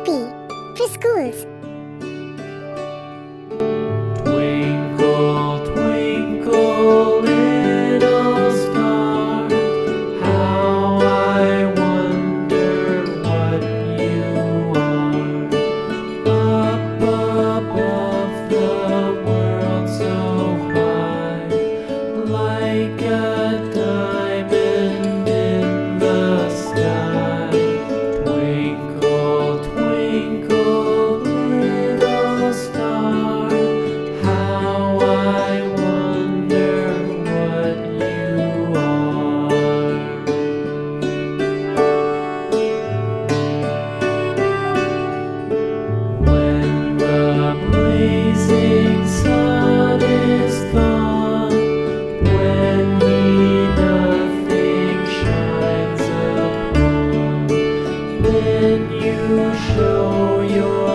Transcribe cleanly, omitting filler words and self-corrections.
happy preschools. Twinkle, twinkle, little star, how I wonder what you are. Up above the world so high, like a diamond in the sky. Twinkle, twinkle, little star, how I wonder what you are. When the blazing sun is gone, when he nothing shines upon, then you show your